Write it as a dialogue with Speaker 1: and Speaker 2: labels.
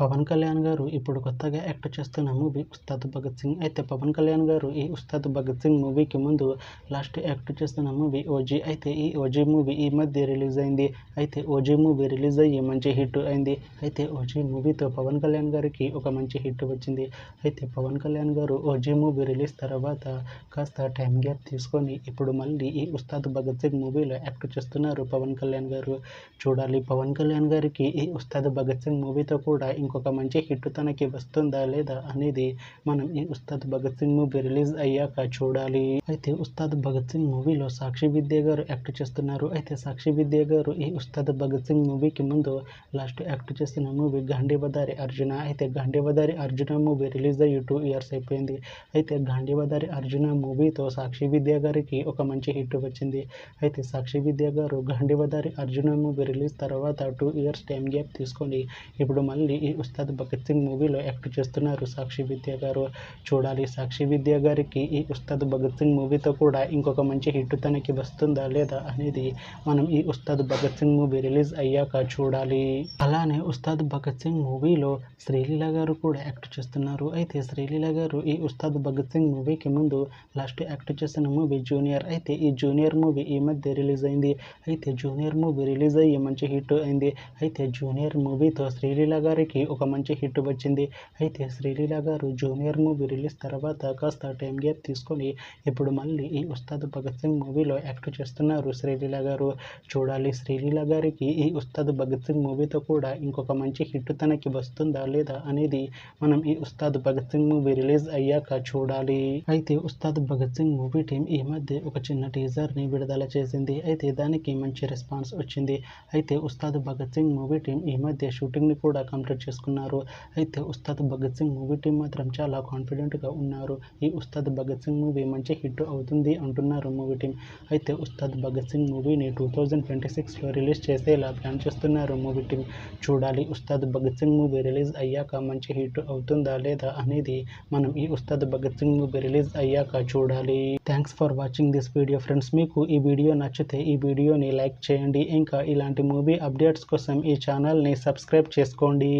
Speaker 1: పవన్ కళ్యాణ్ గారు ఇప్పుడు కొత్తగా యాక్ట్ చేస్తున్న మూవీ ఉస్తాద్ భగత్ సింగ్. అయితే పవన్ కళ్యాణ్ గారు ఈ ఉస్తాద్ భగత్ సింగ్ మూవీకి ముందు లాస్ట్ యాక్ట్ చేస్తున్న మూవీ ఓజీ. అయితే ఈ ఓజీ మూవీ ఈ మధ్య రిలీజ్ అయింది. అయితే ఓజీ మూవీ రిలీజ్ అయ్యి మంచి హిట్ అయింది. అయితే ఓజీ మూవీతో పవన్ కళ్యాణ్ గారికి ఒక మంచి హిట్ వచ్చింది. అయితే పవన్ కళ్యాణ్ గారు ఓజీ మూవీ రిలీజ్ తర్వాత కాస్త టైం గ్యాప్ తీసుకొని ఇప్పుడు మళ్ళీ ఈ ఉస్తాద్ భగత్ సింగ్ మూవీలో యాక్ట్ చేస్తున్నారు పవన్ కళ్యాణ్ గారు. చూడాలి పవన్ కళ్యాణ్ గారికి ఈ ఉస్తాద్ భగత్ సింగ్ మూవీతో కూడా ఇంకొక మంచి హిట్ తనకి వస్తుందా లేదా అనేది మనం ఈ ఉస్తాద్ భగత్ సింగ్ మూవీ రిలీజ్ అయ్యాక చూడాలి. అయితే ఉస్తాద్ భగత్ సింగ్ మూవీలో సాక్షి విద్య గారు యాక్ట్ చేస్తున్నారు. అయితే సాక్షి విద్య గారు ఈ ఉస్తాద్ భగత్ సింగ్ మూవీకి ముందు లాస్ట్ యాక్ట్ చేసిన మూవీ గాంధీవదారి అర్జున. అయితే గాంధీవదారి అర్జున మూవీ రిలీజ్ అయ్యి 2 years అయిపోయింది. అయితే గాంధీవదారి అర్జున మూవీతో సాక్షి విద్య గారికి ఒక మంచి హిట్ వచ్చింది. అయితే సాక్షి విద్య గారు గాంధీవదారి అర్జున మూవీ రిలీజ్ తర్వాత 2 years టైం గ్యాప్ తీసుకొని ఇప్పుడు మళ్ళీ ఈ ఉస్తాద్ భగత్ సింగ్ మూవీలో యాక్ట్ చేస్తున్నారు సాక్షి విద్య గారు. చూడాలి సాక్షి విద్య గారికి ఈ ఉస్తాద్ భగత్ సింగ్ మూవీతో కూడా ఇంకొక మంచి హిట్ తనకి వస్తుందా లేదా అనేది మనం ఈ ఉస్తాద్ భగత్ సింగ్ మూవీ రిలీజ్ అయ్యాక చూడాలి. అలానే ఉస్తాద్ భగత్ సింగ్ మూవీలో శ్రీలీల గారు కూడా యాక్ట్ చేస్తున్నారు. అయితే శ్రీలీల గారు ఈ ఉస్తాద్ భగత్ సింగ్ మూవీకి ముందు లాస్ట్ యాక్ట్ చేసిన మూవీ జూనియర్. అయితే ఈ జూనియర్ మూవీ ఈ మధ్య రిలీజ్ అయింది. అయితే జూనియర్ మూవీ రిలీజ్ అయ్యి మంచి హిట్ అయింది. అయితే జూనియర్ మూవీతో శ్రీలీల గారికి ఒక మంచి హిట్ వచ్చింది. అయితే శ్రీలీల గారు జూనియర్ మూవీ రిలీజ్ తర్వాత కాస్త టైం గ్యాప్ తీసుకొని ఇప్పుడు మళ్ళీ ఈ ఉస్తాద్ భగత్ సింగ్ మూవీలో యాక్ట్ చేస్తున్నారు శ్రీలీల గారు. చూడాలి శ్రీలీల గారికి ఈ ఉస్తాద్ భగత్ సింగ్ మూవీతో కూడా ఇంకొక మంచి హిట్ తనకి వస్తుందా లేదా అనేది మనం ఈ ఉస్తాద్ భగత్ సింగ్ మూవీ రిలీజ్ అయ్యాక చూడాలి. అయితే ఉస్తాద్ భగత్ సింగ్ మూవీ టీం ఈ మధ్య ఒక చిన్న టీజర్ని విడుదల చేసింది. అయితే దానికి మంచి రెస్పాన్స్ వచ్చింది. అయితే ఉస్తాద్ భగత్ సింగ్ మూవీ టీం ఈ మధ్య షూటింగ్ని కూడా కంప్లీట్ చేసుకున్నారు. అయితే ఉస్తాద్ భగత్ సింగ్ మూవీ టీం మాత్రం చాలా కాన్ఫిడెంట్గా ఉన్నారు. ఈ ఉస్తాద్ భగత్ సింగ్ మూవీ మంచి హిట్ అవుతుంది అంటున్నారు మూవీ టీం. అయితే ఉస్తాద్ భగత్ సింగ్ మూవీని 2026లో రిలీజ్ చేసేలా ప్లాన్ చేస్తున్నారు మూవీ టీం. చూడాలి ఉస్తాద్ భగత్ సింగ్ మూవీ రిలీజ్ అయ్యాక మంచి హిట్ అవుతుందా లేదా అనేది మనం ఈ ఉస్తాద్ భగత్ సింగ్ మూవీ రిలీజ్ అయ్యాక చూడాలి. Thanks for watching this video friends. మీకు ఈ వీడియో నచ్చితే ఈ వీడియోని లైక్ చేయండి. ఇంకా ఇలాంటి మూవీ అప్డేట్స్ కోసం ఈ ఛానల్ని సబ్స్క్రైబ్ చేసుకోండి.